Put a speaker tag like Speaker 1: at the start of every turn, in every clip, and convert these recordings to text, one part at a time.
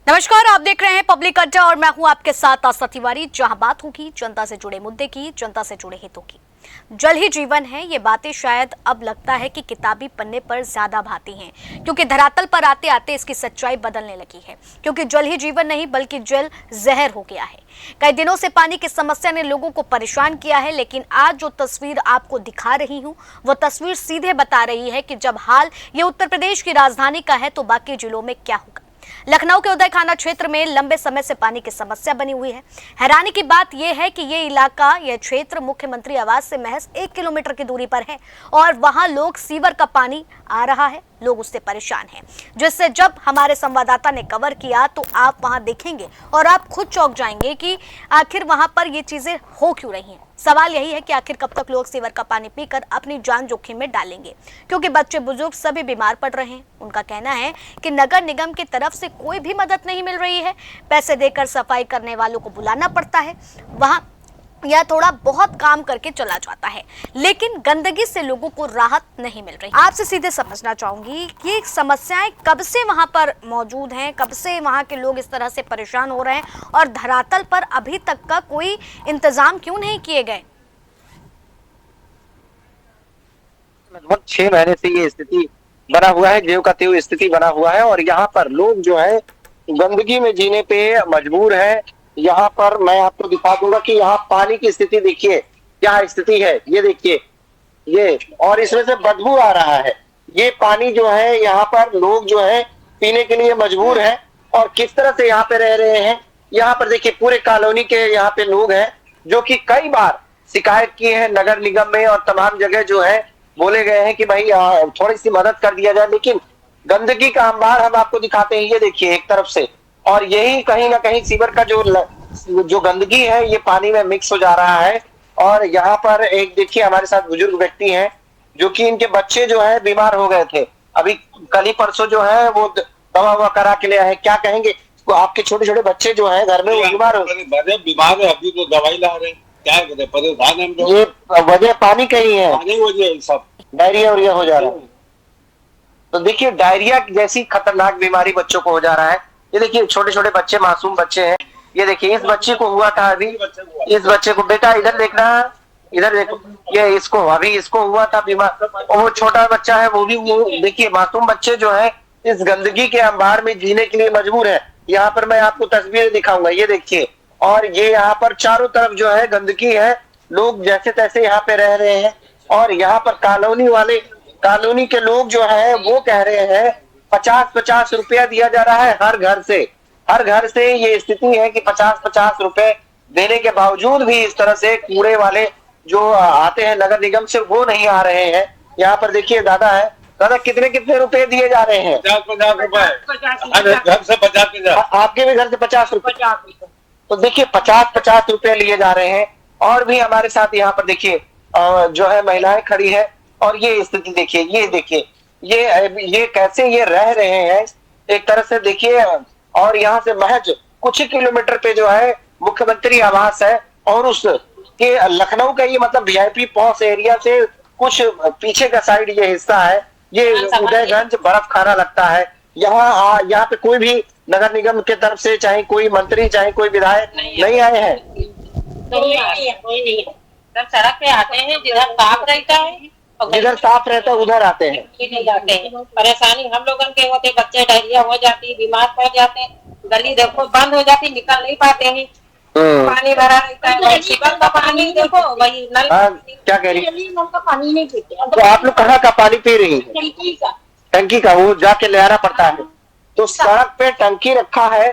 Speaker 1: नमस्कार, आप देख रहे हैं पब्लिक अड्डा और मैं हूं आपके साथ आस्था तिवारी, जहां बात होगी जनता से जुड़े मुद्दे की, जनता से जुड़े हितों की। जल ही जीवन है, ये बातें शायद अब लगता है कि किताबी पन्ने पर ज्यादा भाती हैं, क्योंकि धरातल पर आते आते इसकी सच्चाई बदलने लगी है। क्योंकि जल ही जीवन नहीं बल्कि जल जहर हो गया है। कई दिनों से पानी की समस्या ने लोगों को परेशान किया है, लेकिन आज जो तस्वीर आपको दिखा रही हूँ वो तस्वीर सीधे बता रही है कि जब हाल ये उत्तर प्रदेश की राजधानी का है तो बाकी जिलों में क्या होगा। लखनऊ के उदय थाना क्षेत्र में लंबे समय से पानी की समस्या बनी हुई है। हैरानी की बात यह है कि ये इलाका, यह क्षेत्र मुख्यमंत्री आवास से महज 1 किलोमीटर की दूरी पर है और वहां लोग सीवर का पानी आ रहा है, लोग उससे परेशान हैं। जिससे जब हमारे संवाददाता ने कवर किया तो आप वहां देखेंगे और आप खुद चौंक जाएंगे कि आखिर वहां पर ये चीजें हो क्यों रही हैं। सवाल यही है कि आखिर कब तक लोग सीवर का पानी पीकर अपनी जान जोखिम में डालेंगे, क्योंकि बच्चे बुजुर्ग सभी बीमार पड़ रहे हैं। उनका कहना है कि नगर निगम की तरफ से कोई भी मदद नहीं मिल रही है। पैसे देकर सफाई करने वालों को बुलाना पड़ता है, वहां यह थोड़ा बहुत काम करके चला जाता है, लेकिन गंदगी से लोगों को राहत नहीं मिल रही। आपसे सीधे समझना चाहूंगी कि समस्याएं कब से वहां पर मौजूद हैं, कब से वहां के लोग इस तरह से परेशान हो रहे हैं और धरातल पर अभी तक का कोई इंतजाम क्यों नहीं किए गए।
Speaker 2: लगभग 6 महीने से ये स्थिति बना हुआ है, ज्यों का त्यों स्थिति बना हुआ है और यहाँ पर लोग जो है गंदगी में जीने पे मजबूर है। यहाँ पर मैं आपको दिखा दूंगा कि यहाँ पानी की स्थिति देखिए क्या स्थिति है, ये देखिए ये, और इसमें से बदबू आ रहा है। ये पानी जो है यहाँ पर लोग जो है पीने के लिए मजबूर है और किस तरह से यहाँ पे रह रहे हैं। यहाँ पर देखिए पूरे कॉलोनी के यहाँ पे लोग हैं जो कि कई बार शिकायत किए हैं नगर निगम में और तमाम जगह जो है बोले गए हैं कि भाई थोड़ी सी मदद कर दिया जाए, लेकिन गंदगी का अंबार हम आपको दिखाते हैं। ये देखिए एक तरफ से, और यही कहीं ना कहीं सीवर का जो गंदगी है ये पानी में मिक्स हो जा रहा है। और यहाँ पर एक देखिए हमारे साथ बुजुर्ग व्यक्ति हैं जो कि इनके बच्चे जो है बीमार हो गए थे, अभी कल ही परसों जो है वो दवा हुआ करा के ले आए। क्या कहेंगे, तो आपके छोटे छोटे बच्चे जो है घर में वो बीमार हो,
Speaker 3: बीमार है, अभी तो दवाई ला रहे हैं, क्या करें, परेशान है हम लोग।
Speaker 2: ये वजह पानी का ही है,
Speaker 3: पानी वजह सब
Speaker 2: डायरिया और हो जा रहा है। तो देखिए डायरिया जैसी खतरनाक बीमारी बच्चों को हो जा रहा है। ये देखिए छोटे छोटे बच्चे, मासूम बच्चे हैं। ये देखिए इस बच्चे को हुआ था अभी, इस बच्चे को, बेटा इधर देखना, इधर देखो, ये इसको अभी इसको हुआ था बीमार, और वो छोटा बच्चा है वो भी, वो देखिए मासूम बच्चे जो है इस गंदगी के अंबार में जीने के लिए मजबूर है। यहाँ पर मैं आपको तस्वीरें दिखाऊंगा, ये देखिए, और ये यहाँ पर चारों तरफ जो है गंदगी है, लोग जैसे तैसे यहाँ पे रह रहे हैं। और यहाँ पर कॉलोनी के लोग जो है वो कह रहे हैं 50-50 रुपया दिया जा रहा है हर घर से। ये स्थिति है कि 50-50 रुपए देने के बावजूद भी इस तरह से कूड़े वाले जो आते हैं नगर निगम से वो नहीं आ रहे हैं। यहाँ पर देखिए दादा है, दादा कितने रुपए दिए जा रहे हैं?
Speaker 3: 50-50 रुपए, घर से 50-50,
Speaker 2: आपके भी घर से 50 रुपए। तो देखिए 50-50 रुपए लिए जा रहे हैं। और भी हमारे साथ यहाँ पर देखिए जो है महिलाएं खड़ी है, और ये स्थिति देखिए, ये देखिए ये कैसे ये रह रहे हैं एक तरह से देखिए। और यहाँ से महज कुछ ही किलोमीटर पे जो है मुख्यमंत्री आवास है, और उस के लखनऊ का ये मतलब वीआईपी पॉस एरिया से कुछ पीछे का साइड ये हिस्सा है, ये उदयगंज बर्फ खाना लगता है। यहाँ पे कोई भी नगर निगम के तरफ से चाहे कोई मंत्री चाहे कोई विधायक नहीं आए हैं।
Speaker 4: कोई नहीं है, सब सड़क पे आते हैं, जिधर साफ रहता है
Speaker 2: जिधर साफ रहता है उधर आते हैं।
Speaker 4: नहीं जाते हैं। परेशानी हम लोगों के होते, बच्चे डायरिया हो जाती, बीमार पड़ जाते हैं, गली देखो बंद हो जाती, निकल नहीं पाते हैं, पानी भरा रहता है। शिवल का पानी देखो, वही नल
Speaker 2: क्या कह रही,
Speaker 4: नल का पानी नहीं पीते।
Speaker 2: तो आप लोग कहाँ का पानी पी रही है? टंकी का, वो जाके ले आना पड़ता है। तो सड़क पे टंकी रखा है,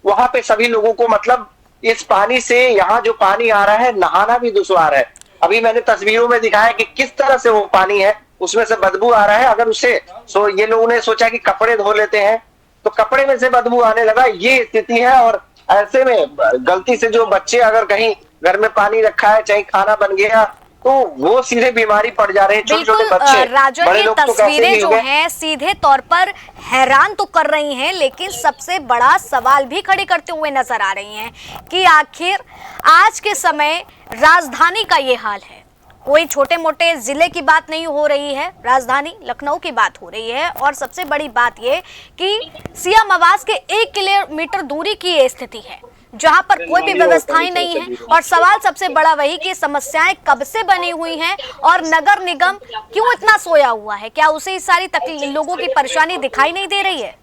Speaker 2: वहां पे सभी लोगों को मतलब इस पानी से, यहाँ जो पानी आ रहा है नहाना भी दुश्वार है। अभी मैंने तस्वीरों में दिखाया कि किस तरह से वो पानी है, उसमें से बदबू आ रहा है। अगर उससे ये लोगों ने सोचा कि कपड़े धो लेते हैं तो कपड़े में से बदबू आने लगा, ये स्थिति है। और ऐसे में गलती से जो बच्चे अगर कहीं घर में पानी रखा है, चाहे खाना बन गया, तो वो सीधे बीमारी पड़ जा रहे हैं। छोटे-छोटे बच्चे,
Speaker 1: राजन,
Speaker 2: बड़े
Speaker 1: ये
Speaker 2: लोग तो
Speaker 1: तस्वीरें जो हैं सीधे तौर पर हैरान तो कर रही हैं, लेकिन सबसे बड़ा सवाल भी खड़े करते हुए नजर आ रही हैं कि आखिर आज के समय राजधानी का ये हाल है कोई छोटे मोटे जिले की बात नहीं हो रही है, राजधानी लखनऊ की बात हो रही है। और सबसे बड़ी बात ये कि सियाम आवास के 1 किलोमीटर दूरी की ये स्थिति है जहां पर कोई भी व्यवस्थाएं नहीं है। और सवाल सबसे बड़ा वही कि समस्याएं कब से बनी हुई हैं और नगर निगम क्यों इतना सोया हुआ है? क्या उसे इस सारी लोगों की परेशानी दिखाई नहीं दे रही है?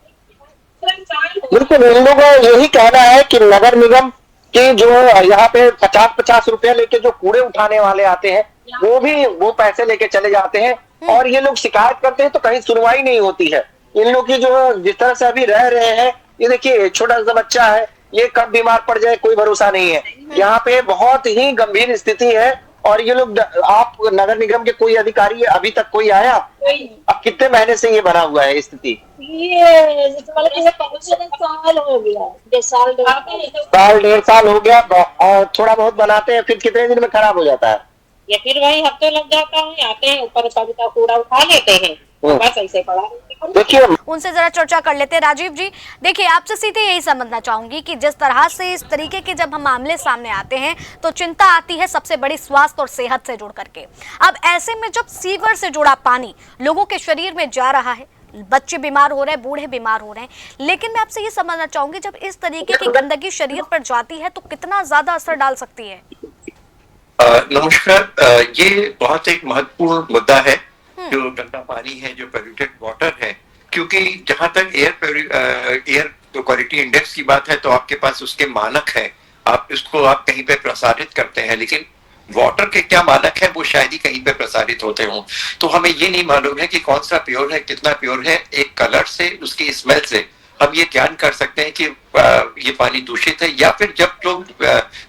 Speaker 2: बिल्कुल, इन लोगों का यही कहना है कि नगर निगम के जो यहाँ पे 50-50 रुपया लेके जो कूड़े उठाने वाले आते हैं वो पैसे लेके चले जाते हैं और ये लोग शिकायत करते हैं तो कहीं सुनवाई नहीं होती है। इन लोग की जो जिस तरह से अभी रह रहे हैं, ये देखिए छोटा सा बच्चा है, ये कब बीमार पड़ जाए कोई भरोसा नहीं है। यहाँ पे बहुत ही गंभीर स्थिति है और ये लोग, आप नगर निगम के कोई अधिकारी अभी तक कोई आया? अब कितने महीने से ये बना हुआ है स्थिति?
Speaker 5: ये साल हो गया,
Speaker 2: 1.5 साल हो गया और थोड़ा बहुत बनाते हैं, फिर कितने दिन में खराब हो जाता है?
Speaker 4: या फिर वही हफ्ते लग जाता है, आते हैं ऊपर का कूड़ा उठा लेते हैं, बस ऐसे पड़ा।
Speaker 2: देखिए,
Speaker 1: उनसे जरा चर्चा कर लेते हैं। राजीव जी, देखिए आपसे सीधे यही समझना चाहूंगी कि जिस तरह से इस तरीके के जब हम मामले सामने आते हैं तो चिंता आती है सबसे बड़ी स्वास्थ्य और सेहत से जुड़ करके। अब ऐसे में जब सीवर से जुड़ा पानी लोगों के शरीर में जा रहा है, बच्चे बीमार हो रहे हैं, बूढ़े बीमार हो रहे हैं, लेकिन मैं आपसे ये समझना चाहूंगी जब इस तरीके की गंदगी शरीर पर जाती है तो कितना ज्यादा असर डाल सकती है?
Speaker 6: नमस्कार, ये बहुत एक महत्वपूर्ण मुद्दा है जो गंदा पानी है, जो पोल्यूटेड वाटर है। क्योंकि जहां तक एयर क्वालिटी इंडेक्स की बात है तो आपके पास उसके मानक है, आप कहीं पे प्रसारित करते हैं, लेकिन वाटर के क्या मानक है वो शायद ही कहीं पे प्रसारित होते हों। तो हमें ये नहीं मालूम है कि कौन सा प्योर है, कितना प्योर है। एक कलर से, उसकी स्मेल से हम ये ज्ञान कर सकते हैं कि ये पानी दूषित है। या फिर जब लोग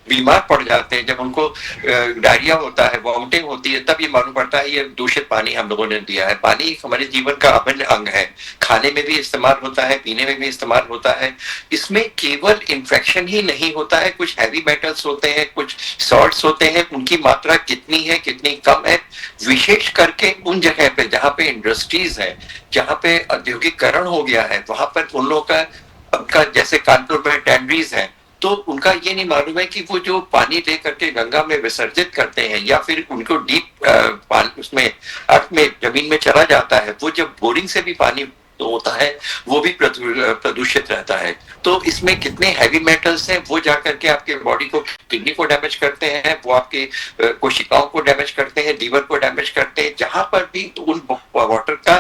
Speaker 6: बीमार पड़ जाते हैं, जब उनको डायरिया होता है, वॉमिटिंग होती है, तब ये मालूम पड़ता है ये दूषित पानी हम लोगों ने दिया है। पानी हमारे जीवन का अभिन्न अंग है, खाने में भी इस्तेमाल होता है, पीने में भी इस्तेमाल होता है। इसमें केवल इन्फेक्शन ही नहीं होता है, कुछ हैवी मेटल्स होते हैं, कुछ सॉल्ट्स होते हैं, उनकी मात्रा कितनी है, कितनी कम है। विशेष करके उन जगह पे जहाँ पे इंडस्ट्रीज है, जहाँ पे औद्योगिकरण हो गया है, वहां पर उन लोगों का जैसे कानपुर में टैंडरीज है, तो उनका ये नहीं मालूम है कि वो जो पानी ले करके गंगा में विसर्जित करते हैं या फिर उनको डीप उसमें अर्थ में जमीन में चला जाता है, वो जब बोरिंग से भी पानी होता है वो भी प्रदूषित रहता है। तो इसमें कितने हैवी मेटल्स हैं, वो जाकर के आपके बॉडी को, किडनी को डैमेज करते हैं, वो आपके कोशिकाओं को डैमेज करते हैं, लीवर को डैमेज करते हैं। जहां पर भी उन वाटर का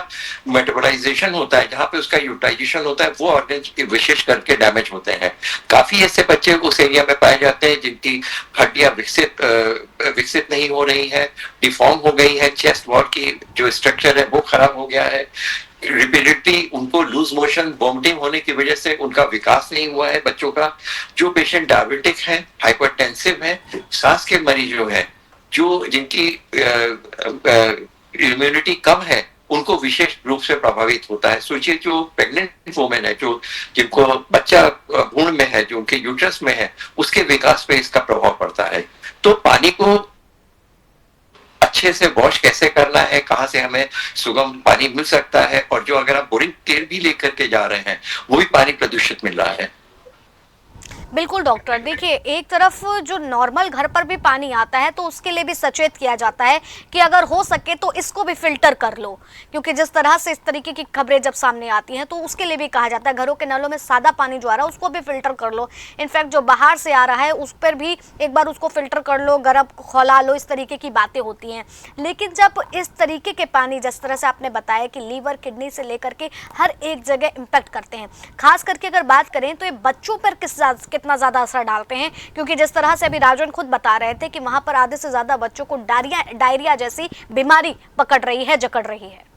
Speaker 6: मेटाबोलाइजेशन होता है, जहां पे उसका यूटिलाइजेशन होता है, वो ऑर्गन विशेष करके डैमेज होते हैं। काफी ऐसे बच्चे उस एरिया में पाए जाते हैं जिनकी हड्डियां विकसित नहीं हो रही है, डिफॉर्म हो गई है, चेस्ट वॉल की जो स्ट्रक्चर है वो खराब हो गया है, रिपीटेडली उनको लूज मोशन, वॉमिटिंग होने की वजह से उनका विकास नहीं हुआ है बच्चों का। जो पेशेंट डायबिटिक है, हाइपरटेंसिव है, सांस के मरीज जो है, जो जिनकी इम्यूनिटी कम है, उनको विशेष रूप से प्रभावित होता है। सोचिए जो प्रेग्नेंट वुमेन है, जो जिनको बच्चा भ्रूण में है, जो उनके यूट्रस में है, उसके विकास पे इसका प्रभाव पड़ता है। तो पानी को अच्छे से वॉश कैसे करना है, कहाँ से हमें सुगम पानी मिल सकता है, और जो अगर आप बोरिंग तेल भी लेकर के जा रहे हैं वो भी पानी प्रदूषित मिल रहा है।
Speaker 1: बिल्कुल डॉक्टर, देखिए एक तरफ जो नॉर्मल घर पर भी पानी आता है तो उसके लिए भी सचेत किया जाता है कि अगर हो सके तो इसको भी फिल्टर कर लो, क्योंकि जिस तरह से इस तरीके की खबरें जब सामने आती हैं तो उसके लिए भी कहा जाता है घरों के नलों में सादा पानी जो आ रहा है उसको भी फिल्टर कर लो। इनफैक्ट जो बाहर से आ रहा है उस पर भी एक बार उसको फिल्टर कर लो, गर्म खौला लो, इस तरीके की बातें होती हैं। लेकिन जब इस तरीके के पानी, जिस तरह से आपने बताया कि लीवर, किडनी से लेकर के हर एक जगह इम्पैक्ट करते हैं, खास करके अगर बात करें तो ये बच्चों पर कितना ज्यादा असर डालते हैं, क्योंकि जिस तरह से अभी राजन खुद बता रहे थे कि वहां पर आधे से ज्यादा बच्चों को डायरिया जैसी बीमारी पकड़ रही है, जकड़ रही है।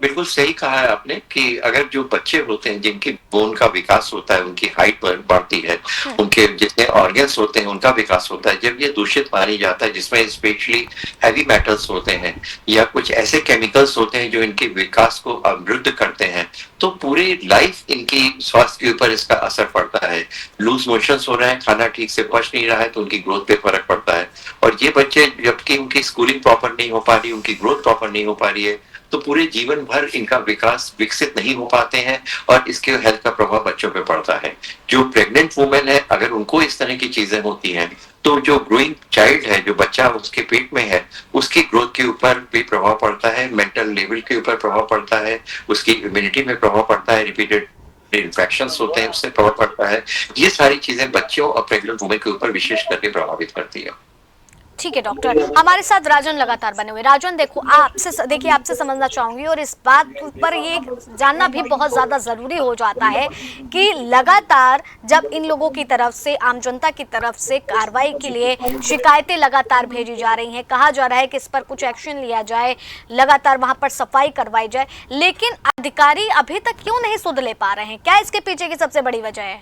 Speaker 6: बिल्कुल सही कहा है आपने कि अगर जो बच्चे होते हैं जिनकी बोन का विकास होता है, उनकी हाइट बढ़ती है, उनके जितने ऑर्गन्स होते हैं उनका विकास होता है, जब ये दूषित पानी जाता है जिसमें स्पेशली हैवी मेटल्स होते हैं या कुछ ऐसे केमिकल्स होते हैं जो इनके विकास को अवरुद्ध करते हैं, तो पूरी लाइफ इनकी स्वास्थ्य के ऊपर इसका असर पड़ता है। लूज मोशंस हो रहे हैं, खाना ठीक से पच नहीं रहा है तो उनकी ग्रोथ पे फर्क पड़ता है। और ये बच्चे जबकि उनकी स्कूलिंग प्रॉपर नहीं हो पा रही, उनकी ग्रोथ प्रॉपर नहीं हो पा रही है, तो पूरे जीवन भर इनका विकास विकसित नहीं हो पाते हैं और इसके हेल्थ का प्रभाव बच्चों पे पड़ता है। जो प्रेग्नेंट वुमेन है, अगर उनको इस तरह की चीजें होती हैं तो जो ग्रोइंग चाइल्ड है, जो बच्चा उसके पेट में है, उसकी ग्रोथ के ऊपर भी प्रभाव पड़ता है, मेंटल लेवल के ऊपर प्रभाव पड़ता है, उसकी इम्यूनिटी में प्रभाव पड़ता है, रिपीटेड इन्फेक्शंस होते हैं उससे प्रभाव पड़ता है। ये सारी चीजें बच्चों और प्रेग्नेंट वुमेन के ऊपर विशेष करके प्रभावित करती है।
Speaker 1: ठीक है डॉक्टर, हमारे साथ राजन लगातार बने हुए। राजन देखो, आपसे समझना चाहूंगी और इस बात पर ये जानना भी बहुत ज्यादा जरूरी हो जाता है कि लगातार जब इन लोगों की तरफ से, आम जनता की तरफ से कार्रवाई के लिए शिकायतें लगातार भेजी जा रही हैं, कहा जा रहा है कि इस पर कुछ एक्शन लिया जाए, लगातार वहां पर सफाई करवाई जाए, लेकिन अधिकारी अभी तक क्यों नहीं सुध ले पा रहे हैं? क्या इसके पीछे की सबसे बड़ी वजह है?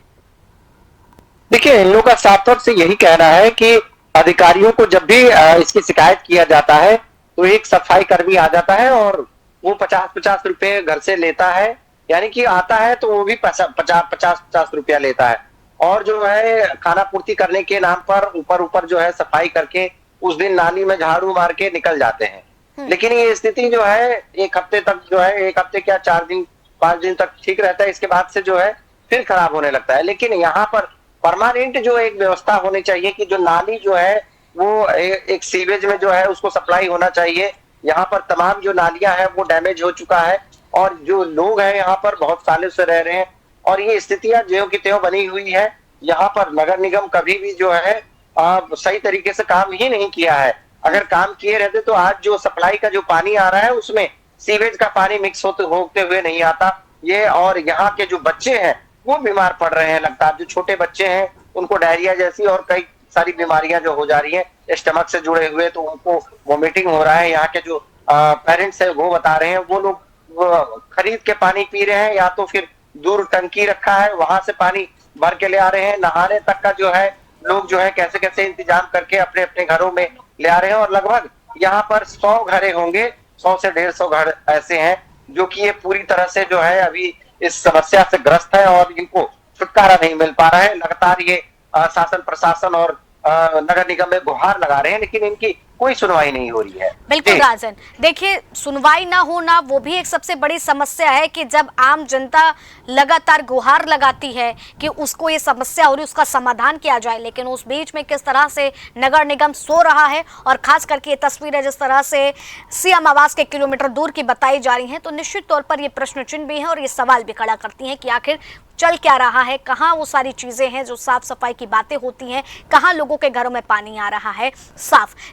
Speaker 2: देखिए, इन लोगों का साफ तौर से यही कहना है कि अधिकारियों को जब भी इसकी शिकायत किया जाता है तो एक सफाई कर्मी आ जाता है और वो 50-50 रुपए घर से लेता है, यानी कि आता है तो वो भी 50-50 रुपया लेता है और जो है खाना पूर्ति करने के नाम पर ऊपर जो है सफाई करके उस दिन नाली में झाड़ू मार के निकल जाते हैं। लेकिन ये स्थिति जो है एक हफ्ते तक जो है, एक हफ्ते क्या 4 दिन 5 दिन तक ठीक रहता है, इसके बाद से जो है फिर खराब होने लगता है। लेकिन यहाँ पर परमानेंट जो एक व्यवस्था होनी चाहिए कि जो नाली जो है वो एक सीवेज में जो है उसको सप्लाई होना चाहिए। यहाँ पर तमाम जो नालियां हैं वो डैमेज हो चुका है और जो लोग हैं यहाँ पर बहुत सालों से रह रहे हैं और ये स्थितियां ज्यों की त्यों बनी हुई है। यहाँ पर नगर निगम कभी भी जो है सही तरीके से काम ही नहीं किया है। अगर काम किए रहते तो आज जो सप्लाई का जो पानी आ रहा है उसमें सीवेज का पानी मिक्स होते हुए नहीं आता ये, और यहाँ के जो बच्चे हैं वो बीमार पड़ रहे हैं लगातार। जो छोटे बच्चे हैं उनको डायरिया जैसी और कई सारी बीमारियां जो हो जा रही हैं स्टमक से जुड़े हुए, तो उनको वोमिटिंग हो रहा है। यहाँ के जो पेरेंट्स है वो बता रहे हैं वो लोग खरीद के पानी पी रहे हैं या तो फिर दूर टंकी रखा है वहां से पानी भर के ले आ रहे हैं। नहाने तक का जो है लोग जो है कैसे कैसे इंतजाम करके अपने अपने घरों में ले आ रहे हैं और लगभग यहाँ पर 100 घरे होंगे, 100 से 150 घर ऐसे हैं जो कि ये पूरी तरह से जो है अभी इस समस्या से ग्रस्त है और इनको छुटकारा नहीं मिल पा रहा है। लगातार ये शासन प्रशासन और नगर निगम में गुहार लगा रहे हैं लेकिन इनकी कोई सुनवाई नहीं हो रही है।
Speaker 1: बिल्कुल राजन, देखिए सुनवाई ना होना वो भी एक सबसे बड़ी समस्या है कि जब आम जनता लगातार गुहार लगाती है कि उसको ये समस्या हो रही उसका समाधान किया जाए, लेकिन उस बीच में किस तरह से नगर निगम सो रहा है और खास करके ये तस्वीरें जिस तरह से सीएम आवास के किलोमीटर दूर की बताई जा रही हैं तो निश्चित तौर पर ये प्रश्न चिन्ह भी है और ये सवाल भी खड़ा करती हैं कि आखिर चल क्या रहा है, कहाँ वो सारी चीजें हैं जो साफ सफाई की बातें होती हैं, कहाँ लोगों के घरों में पानी आ रहा है साफ।